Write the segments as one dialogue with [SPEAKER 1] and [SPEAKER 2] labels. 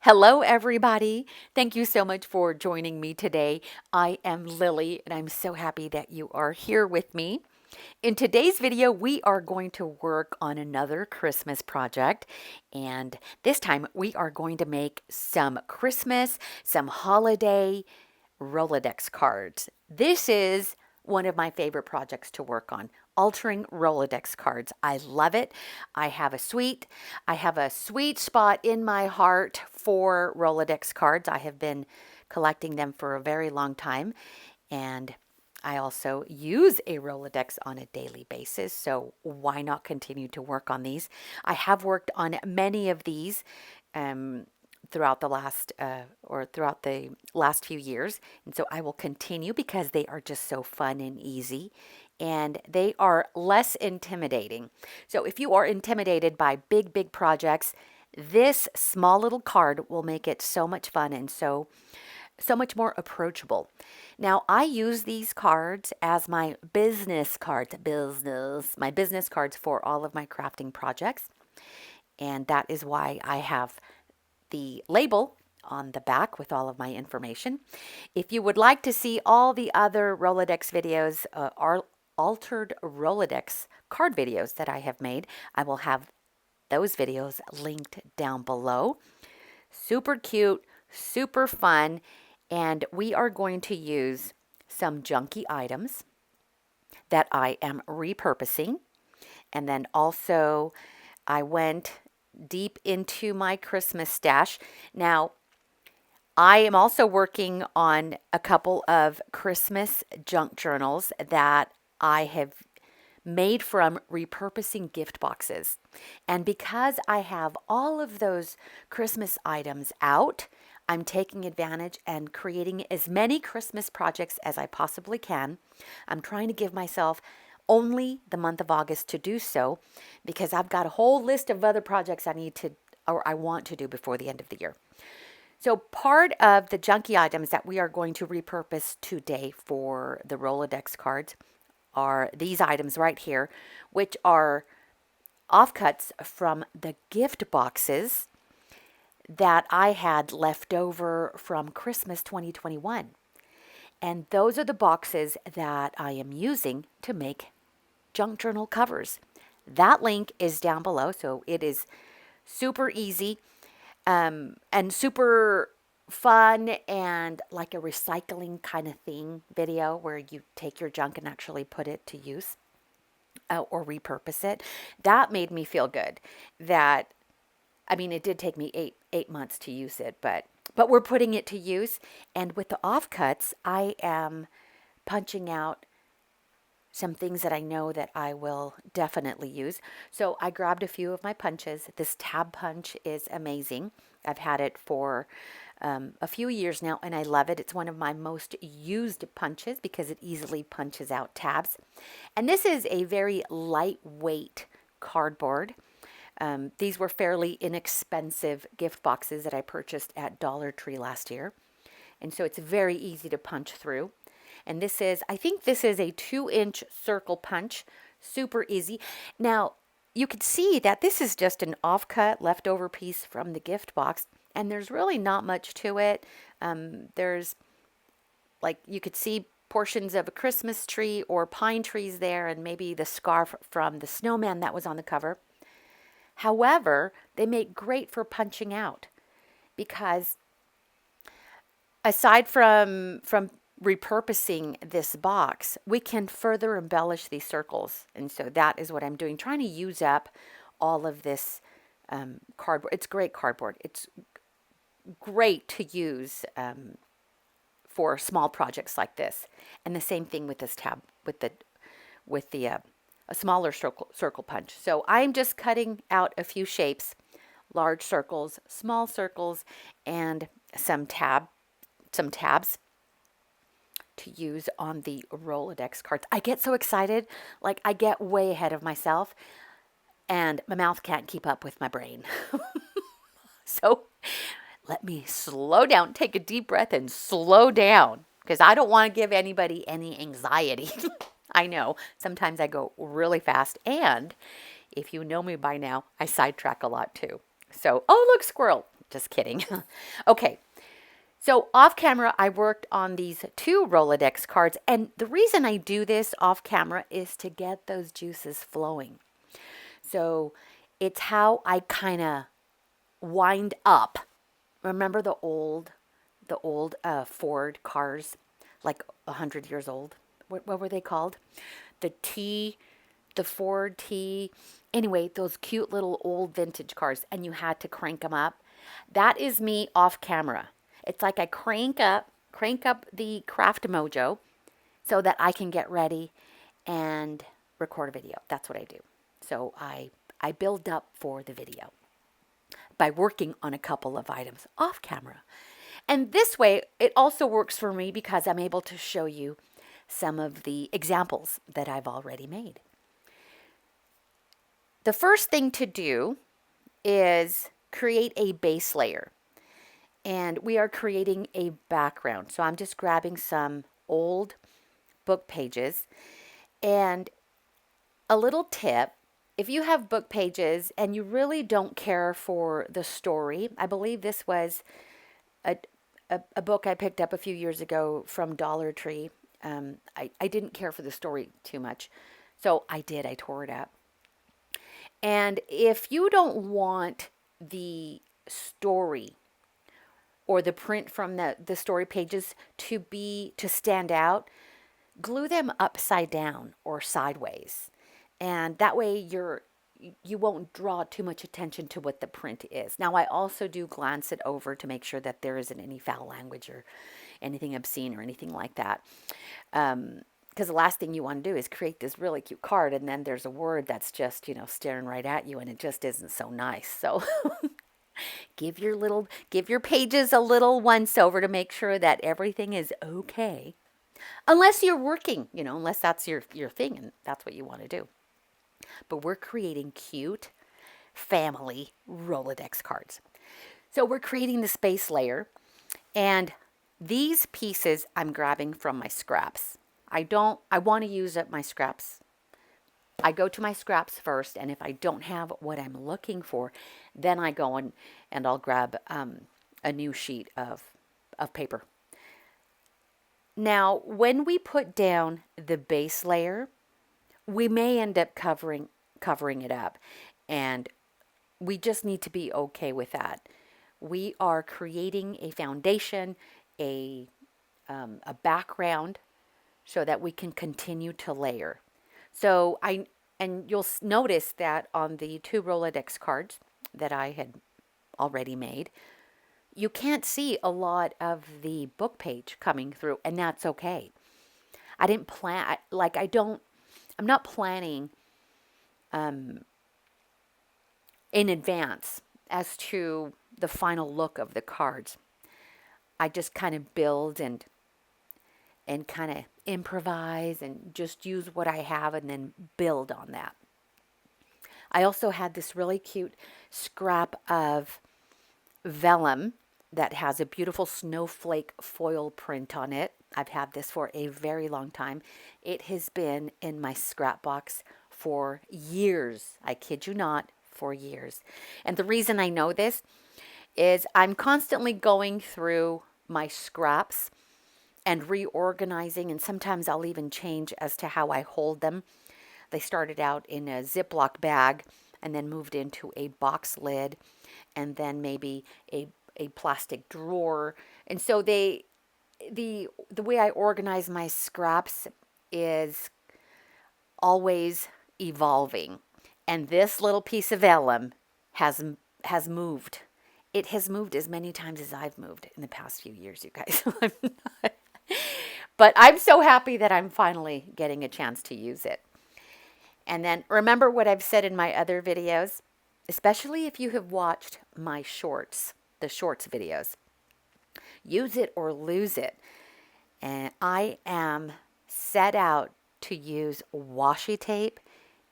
[SPEAKER 1] Hello, everybody. Thank you so much for joining me today. I am Lily, and I'm so happy that you are here with me. In today's video, we are going to work on another Christmas project, and this time we are going to make some Christmas, some holiday Rolodex cards. This is one of my favorite projects to work on, altering Rolodex cards. I love it. I have a sweet spot in my heart for Rolodex cards. I have been collecting them for a very long time, and I also use a Rolodex on a daily basis, so why not continue to work on these? I have worked on many of these um, throughout the last few years, and so I will continue because they are just so fun and easy, and they are less intimidating. So if you are intimidated by big projects, this small little card will make it so much fun and so much more approachable. Now, I use these cards as my business cards, my business cards for all of my crafting projects. And that is why I have the label on the back with all of my information. If you would like to see all the other Rolodex videos, altered Rolodex card videos that I have made, I will have those videos linked down below. Super cute, super fun, and we are going to use some junky items that I am repurposing. And then also I went deep into my Christmas stash. Now, I am also working on a couple of Christmas junk journals that I have made from repurposing gift boxes. And because I have all of those Christmas items out, I'm taking advantage and creating as many Christmas projects as I possibly can. I'm trying to give myself only the month of August to do so because I've got a whole list of other projects I want to do before the end of the year. So part of the junky items that we are going to repurpose today for the Rolodex cards are these items right here, which are offcuts from the gift boxes that I had left over from Christmas 2021. And those are the boxes that I am using to make junk journal covers. That link is down below, so it is super easy and super fun and like a recycling kind of thing video where you take your junk and actually put it to use or repurpose it. That made me feel good. It did take me eight months to use it, but we're putting it to use. And with the offcuts, I am punching out some things that I know that I will definitely use. So I grabbed a few of my punches. This tab punch is amazing. I've had it for a few years now, and I love it. It's one of my most used punches because it easily punches out tabs. And this is a very lightweight cardboard. These were fairly inexpensive gift boxes that I purchased at Dollar Tree last year. And so it's very easy to punch through. And I think this is a 2-inch circle punch, super easy. Now, you could see that this is just an offcut leftover piece from the gift box, and there's really not much to it. You could see portions of a Christmas tree or pine trees there, and maybe the scarf from the snowman that was on the cover. However, they make great for punching out because aside from repurposing this box, we can further embellish these circles. And so that is what I'm doing, trying to use up all of this cardboard. It's great cardboard. It's great to use for small projects like this. And the same thing with this tab, with a smaller circle punch. So I'm just cutting out a few shapes, large circles, small circles, and some tabs to use on the Rolodex cards. I get so excited, like I get way ahead of myself, and my mouth can't keep up with my brain. So let me slow down, take a deep breath and slow down because I don't want to give anybody any anxiety. I know sometimes I go really fast, and if you know me by now, I sidetrack a lot too. So, oh, look, squirrel. Just kidding. Okay. So off camera, I worked on these 2 Rolodex cards. And the reason I do this off camera is to get those juices flowing. So it's how I kind of wind up. Remember the old Ford cars, like 100 years old? What were they called? The T, the Ford T. Anyway, those cute little old vintage cars, and you had to crank them up. That is me off camera. It's like I crank up the Craft Mojo so that I can get ready and record a video. That's what I do. So I build up for the video by working on a couple of items off camera. And this way, it also works for me because I'm able to show you some of the examples that I've already made. The first thing to do is create a base layer. And we are creating a background. So I'm just grabbing some old book pages. And a little tip, if you have book pages and you really don't care for the story, I believe this was a book I picked up a few years ago from Dollar Tree. I didn't care for the story too much. So I tore it up. And if you don't want the story or the print from the story pages to stand out, glue them upside down or sideways. And that way you won't draw too much attention to what the print is. Now, I also do glance it over to make sure that there isn't any foul language or anything obscene or anything like that. Because the last thing you want to do is create this really cute card and then there's a word that's just, staring right at you and it just isn't so nice. So give your pages a little once over to make sure that everything is okay. Unless you're working, unless that's your thing and that's what you want to do. But we're creating cute family Rolodex cards. So we're creating the space layer, and these pieces I'm grabbing from my scraps. I want to use up my scraps. I go to my scraps first, and if I don't have what I'm looking for, then I go and I'll grab a new sheet of paper. Now, when we put down the base layer, we may end up covering it up, and we just need to be okay with that. We are creating a foundation, a background, so that we can continue to layer. So you'll notice that on the 2 Rolodex cards that I had already made, you can't see a lot of the book page coming through, and that's okay. I didn't plan, I'm not planning in advance as to the final look of the cards. I just kind of build and kind of improvise and just use what I have and then build on that. I also had this really cute scrap of vellum that has a beautiful snowflake foil print on it. I've had this for a very long time. It has been in my scrap box for years. I kid you not, for years. And the reason I know this is I'm constantly going through my scraps and reorganizing, and sometimes I'll even change as to how I hold them. They started out in a Ziploc bag and then moved into a box lid and then maybe a plastic drawer. And so the way I organize my scraps is always evolving. And this little piece of vellum has moved. It has moved as many times as I've moved in the past few years, you guys. But I'm so happy that I'm finally getting a chance to use it. And then remember what I've said in my other videos, especially if you have watched my shorts, the shorts videos. Use it or lose it. And I am set out to use washi tape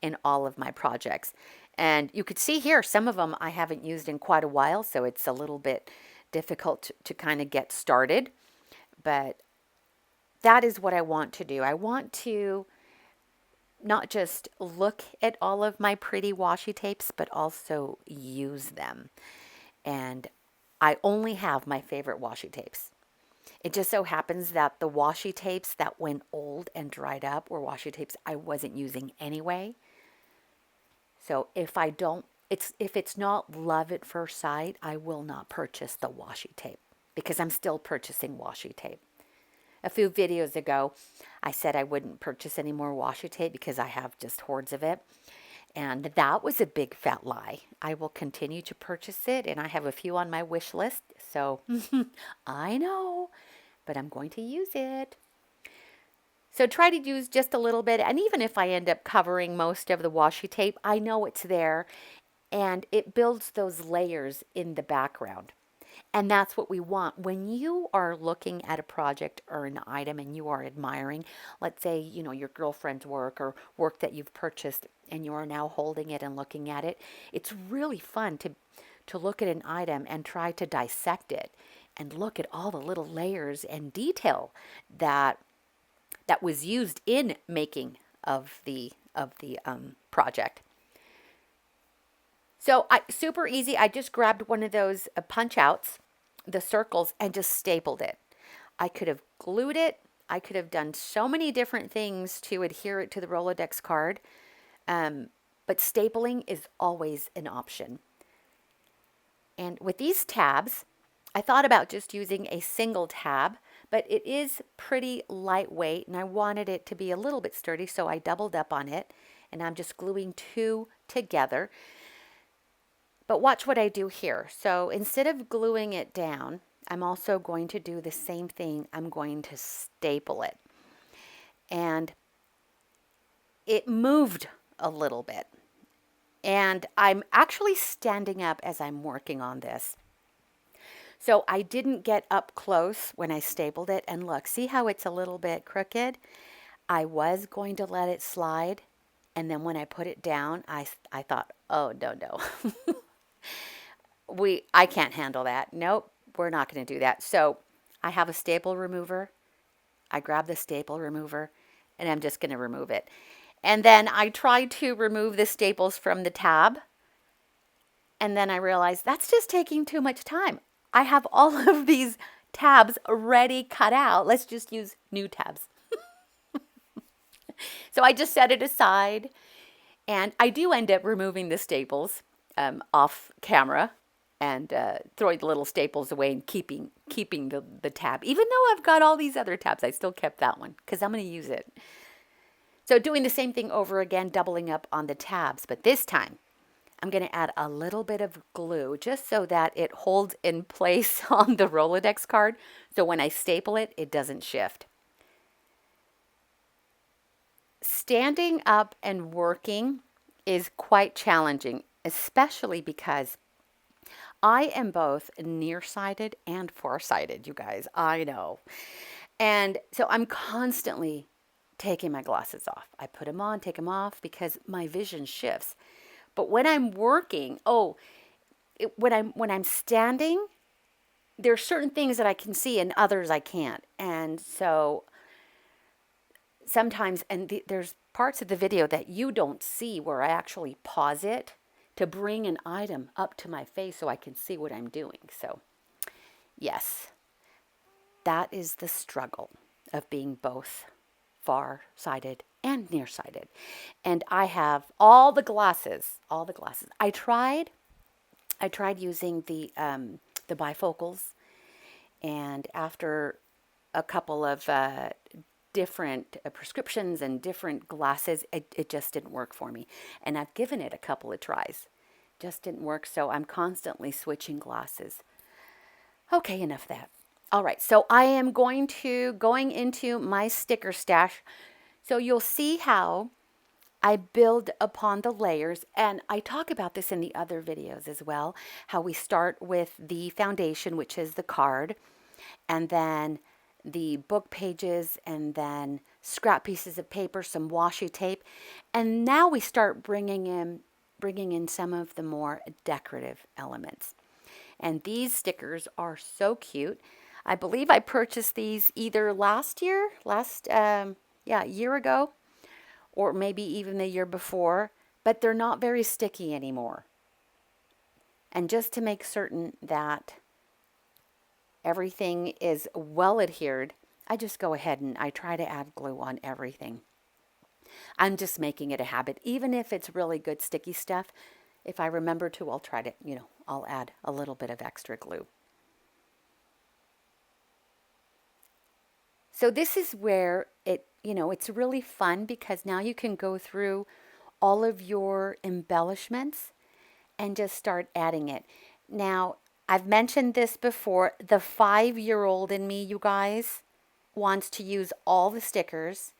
[SPEAKER 1] in all of my projects. And you could see here, some of them I haven't used in quite a while, so it's a little bit difficult to kind of get started. But that is what I want to do. I want to not just look at all of my pretty washi tapes, but also use them. And I only have my favorite washi tapes. It just so happens that the washi tapes that went old and dried up were washi tapes I wasn't using anyway. So if it's not love at first sight, I will not purchase the washi tape because I'm still purchasing washi tape. A few videos ago, I said I wouldn't purchase any more washi tape because I have just hordes of it. And that was a big fat lie. I will continue to purchase it, and I have a few on my wish list. So I know, but I'm going to use it. So try to use just a little bit. And even if I end up covering most of the washi tape, I know it's there. And it builds those layers in the background. And that's what we want. When you are looking at a project or an item and you are admiring, let's say, your girlfriend's work or work that you've purchased and you are now holding it and looking at it, it's really fun to look at an item and try to dissect it and look at all the little layers and detail that was used in making of the project. So super easy. I just grabbed one of those punch outs, the circles, and just stapled it. I could have glued it. I could have done so many different things to adhere it to the Rolodex card. But stapling is always an option. And with these tabs, I thought about just using a single tab, but it is pretty lightweight and I wanted it to be a little bit sturdy, so I doubled up on it and I'm just gluing two together. But watch what I do here. So instead of gluing it down, I'm also going to do the same thing. I'm going to staple it. And it moved a little bit. And I'm actually standing up as I'm working on this. So I didn't get up close when I stapled it. And look, see how it's a little bit crooked? I was going to let it slide. And then when I put it down, I thought, oh, no. I can't handle that. Nope, we're not going to do that. So I have a staple remover. I grab the staple remover and I'm just going to remove it. And then I tried to remove the staples from the tab. And then I realized that's just taking too much time. I have all of these tabs already cut out. Let's just use new tabs. So I just set it aside. And I do end up removing the staples off camera and throwing the little staples away and keeping the tab. Even though I've got all these other tabs, I still kept that one because I'm going to use it. So doing the same thing over again, doubling up on the tabs. But this time, I'm going to add a little bit of glue just so that it holds in place on the Rolodex card. So when I staple it, it doesn't shift. Standing up and working is quite challenging, especially because I am both nearsighted and farsighted, you guys. I know. And so I'm constantly taking my glasses off. I put them on, take them off because my vision shifts. But when I'm working, when I'm standing, there are certain things that I can see and others I can't. And so sometimes, there's parts of the video that you don't see where I actually pause it to bring an item up to my face so I can see what I'm doing. So yes, that is the struggle of being both far-sighted and nearsighted. And I have all the glasses. I tried using the bifocals, and after a couple of different prescriptions and different glasses, it just didn't work for me. And I've given it a couple of tries. Just didn't work, so I'm constantly switching glasses. Okay, enough of that. All right, so I am going into my sticker stash. So you'll see how I build upon the layers, and I talk about this in the other videos as well, how we start with the foundation, which is the card, and then the book pages, and then scrap pieces of paper, some washi tape, and now we start bringing in some of the more decorative elements. And these stickers are so cute. I believe I purchased these either a year ago, or maybe even the year before, but they're not very sticky anymore. And just to make certain that everything is well adhered, I just go ahead and I try to add glue on everything. I'm just making it a habit. Even if it's really good sticky stuff, if I remember to, I'll try to, I'll add a little bit of extra glue. So this is where it's really fun because now you can go through all of your embellishments and just start adding it. Now, I've mentioned this before. The 5-year-old in me, you guys, wants to use all the stickers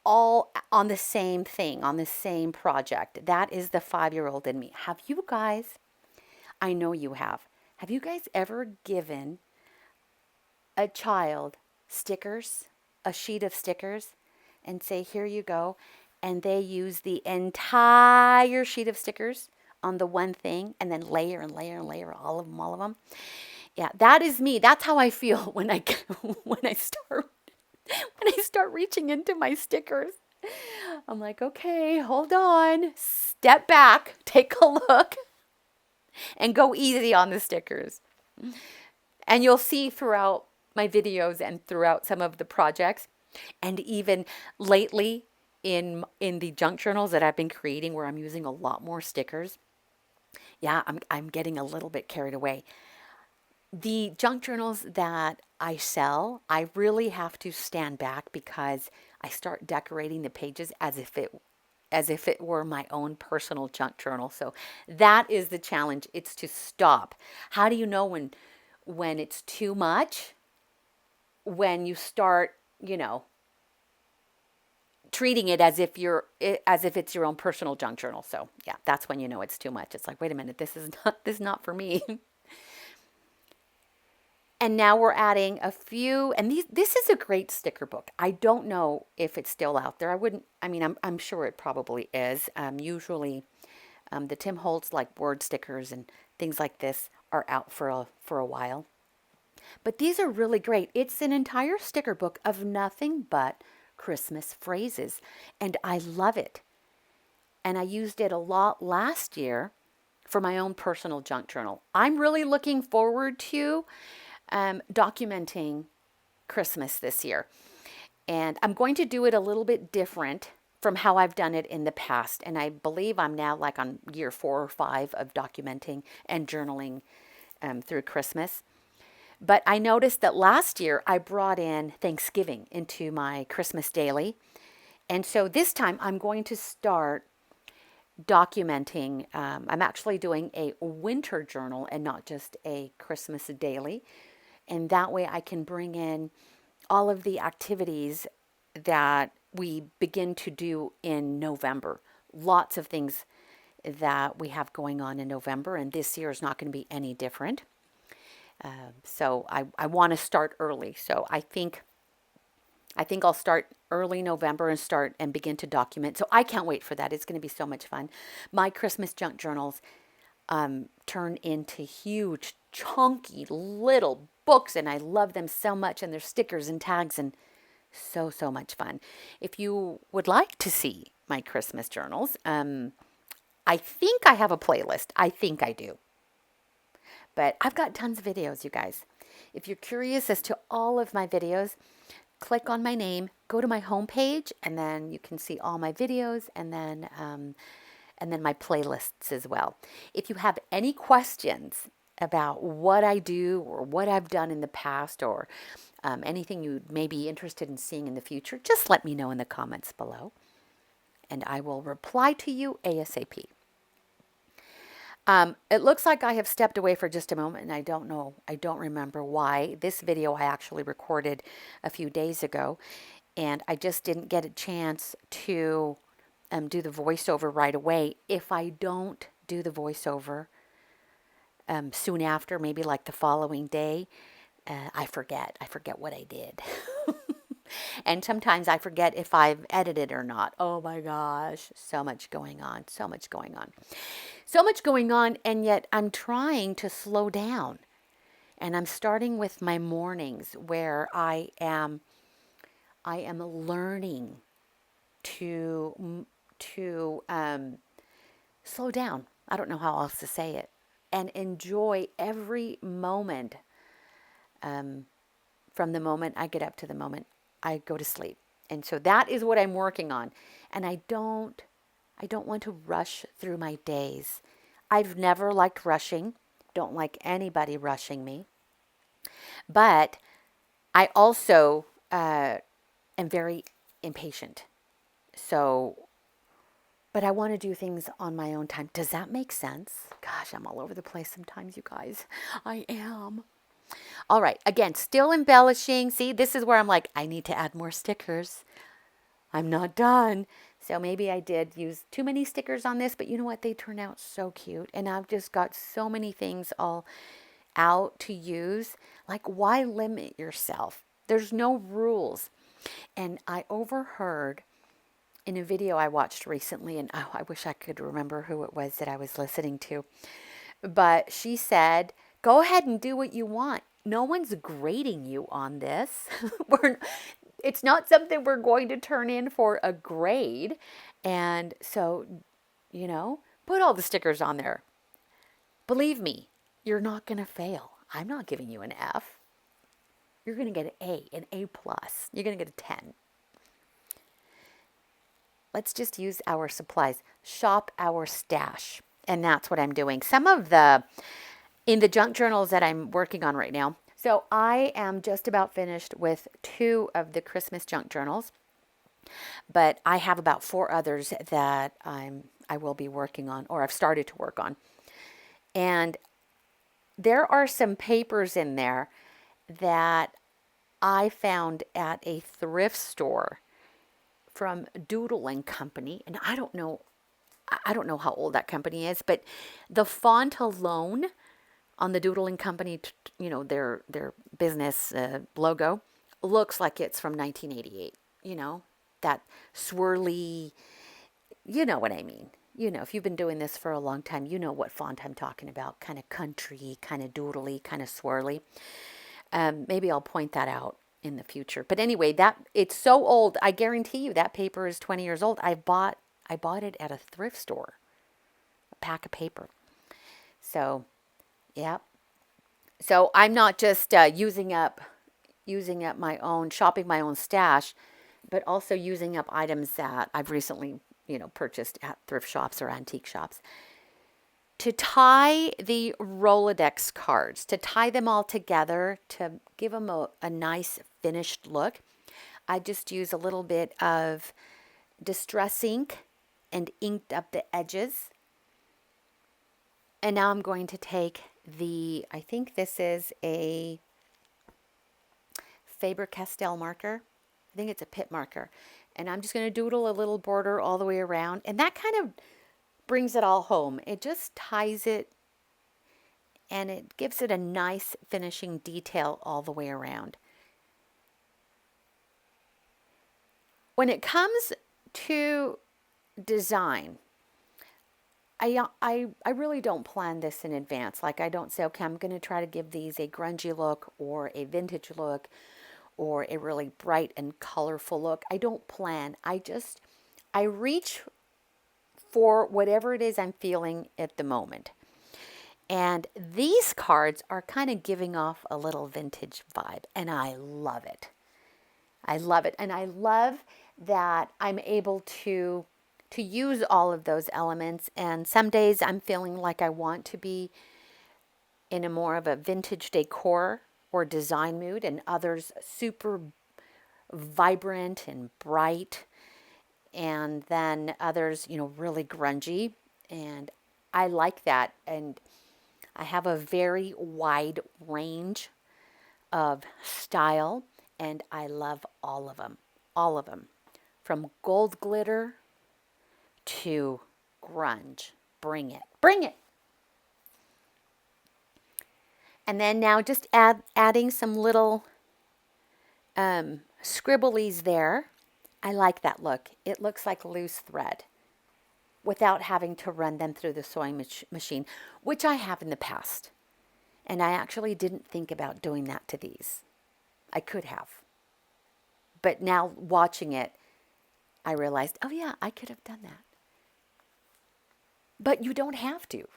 [SPEAKER 1] all on the same thing, on the same project. That is the 5-year-old in me. Have you guys, I know you have you guys ever given a child stickers, a sheet of stickers, and say, here you go, and they use the entire sheet of stickers on the one thing and then layer and layer and layer all of them, all of them? Yeah, that is me. That's how I feel when I when I start reaching into my stickers. I'm like, okay, hold on, step back, take a look, and go easy on the stickers. And you'll see throughout my videos and throughout some of the projects, and even lately in the junk journals that I've been creating where I'm using a lot more stickers. Yeah, I'm getting a little bit carried away. The junk journals that I sell, I really have to stand back because I start decorating the pages as if it were my own personal junk journal. So that is the challenge. It's to stop. How do you know when it's too much? When you start, treating it as if it's your own personal junk journal. So yeah, that's when you know it's too much. It's like, wait a minute, this is not for me. And now we're adding a few, and this is a great sticker book. I don't know if it's still out there. I'm sure it probably is. Usually the Tim Holtz like word stickers and things like this are out for a while. But these are really great. It's an entire sticker book of nothing but Christmas phrases, and I love it. And I used it a lot last year for my own personal junk journal. I'm really looking forward to documenting Christmas this year. And I'm going to do it a little bit different from how I've done it in the past. And I believe I'm now like on year 4 or 5 of documenting and journaling through Christmas. But I noticed that last year I brought in Thanksgiving into my Christmas daily. And so this time I'm going to start documenting. I'm actually doing a winter journal and not just a Christmas daily. And that way I can bring in all of the activities that we begin to do in November. Lots of things that we have going on in November, and this year is not going to be any different. So I want to start early. So I think I'll start early November and begin to document. So I can't wait for that. It's going to be so much fun. My Christmas junk journals turn into huge, chunky little books, and I love them so much. And there's stickers and tags and so much fun. If you would like to see my Christmas journals, I think I have a playlist. I think I do. But I've got tons of videos, you guys. If you're curious as to all of my videos, click on my name, go to my homepage, and then you can see all my videos and then my playlists as well. If you have any questions about what I do or what I've done in the past or anything you may be interested in seeing in the future, just let me know in the comments below, and I will reply to you ASAP. It looks like I have stepped away for just a moment, and I don't remember why. This video I actually recorded a few days ago, and I just didn't get a chance to do the voiceover right away. If I don't do the voiceover soon after, maybe like the following day, I forget what I did. And sometimes I forget if I've edited or not. Oh my gosh, so much going on, so much going on. So much going on, and yet I'm trying to slow down. And I'm starting with my mornings where I am learning to slow down. I don't know how else to say it. And enjoy every moment from the moment I get up to the moment I go to sleep. And so that is what I'm working on. And I don't want to rush through my days. I've never liked rushing. Don't like anybody rushing me. But I also am very impatient. So, but I want to do things on my own time. Does that make sense? Gosh, I'm all over the place sometimes, you guys. I am. All right, again, still embellishing. See, this is where I'm like, I need to add more stickers. I'm not done. So maybe I did use too many stickers on this, but you know what? They turn out so cute. And I've just got so many things all out to use. Like, why limit yourself? There's no rules. And I overheard in a video I watched recently, and oh, I wish I could remember who it was that I was listening to. But she said, go ahead and do what you want. No one's grading you on this. It's not something we're going to turn in for a grade. And so, put all the stickers on there. Believe me, you're not going to fail. I'm not giving you an F. You're going to get an A plus. You're going to get a 10. Let's just use our supplies. Shop our stash. And that's what I'm doing. In the junk journals that I'm working on right now. So I am just about finished with 2 of the Christmas junk journals. But I have about 4 others that I will be working on, or I've started to work on. And there are some papers in there that I found at a thrift store from Doodle and Company. And I don't know how old that company is, but the font alone on the Doodle and Company, their business logo looks like it's from 1988. That swirly, you know what I mean. If you've been doing this for a long time, you know what font I'm talking about. Kind of country, kind of doodly, kind of swirly. Maybe I'll point that out in the future. But anyway, it's so old. I guarantee you that paper is 20 years old. I bought it at a thrift store. A pack of paper. So, yeah. So I'm not just using up shopping my own stash, but also using up items that I've recently, purchased at thrift shops or antique shops. To tie the Rolodex cards, to tie them all together, to give them a nice finished look, I just use a little bit of Distress ink and inked up the edges. And now I'm going to take I think this is a Faber-Castell marker. I think it's a Pitt marker. And I'm just going to doodle a little border all the way around. And that kind of brings it all home. It just ties it and it gives it a nice finishing detail all the way around. When it comes to design, I really don't plan this in advance. Like, I don't say, okay, I'm going to try to give these a grungy look or a vintage look or a really bright and colorful look. I don't plan. I reach for whatever it is I'm feeling at the moment. And these cards are kind of giving off a little vintage vibe, and I love it. I love it. And I love that I'm able to use all of those elements. And some days I'm feeling like I want to be in a more of a vintage decor or design mood, and others super vibrant and bright. And then others, really grungy. And I like that. And I have a very wide range of style, and I love all of them. All of them. From gold glitter to grunge. Bring it. Bring it. And then now just adding some little scribblies there. I like that look. It looks like loose thread without having to run them through the sewing machine, which I have in the past. And I actually didn't think about doing that to these. I could have. But now watching it, I realized, oh yeah, I could have done that. But you don't have to.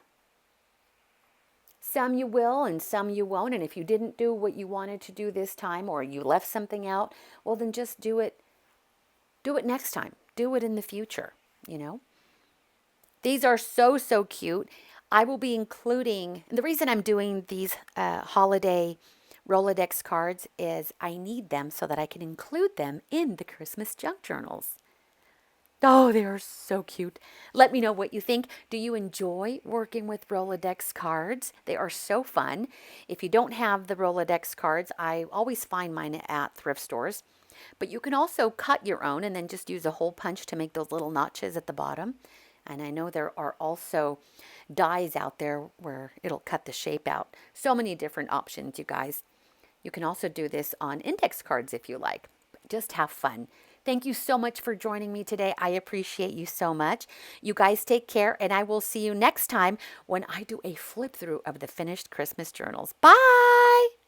[SPEAKER 1] Some you will and some you won't. And if you didn't do what you wanted to do this time, or you left something out, well, then just do it. Do it next time. Do it in the future, you know. These are so, so cute. I will be including, and the reason I'm doing these holiday Rolodex cards is I need them so that I can include them in the Christmas junk journals. Oh, they are so cute. Let me know what you think. Do you enjoy working with Rolodex cards? They are so fun. If you don't have the Rolodex cards, I always find mine at thrift stores. But you can also cut your own and then just use a hole punch to make those little notches at the bottom. And I know there are also dies out there where it'll cut the shape out. So many different options, you guys. You can also do this on index cards if you like. Just have fun. Thank you so much for joining me today. I appreciate you so much. You guys take care, and I will see you next time when I do a flip through of the finished Christmas journals. Bye!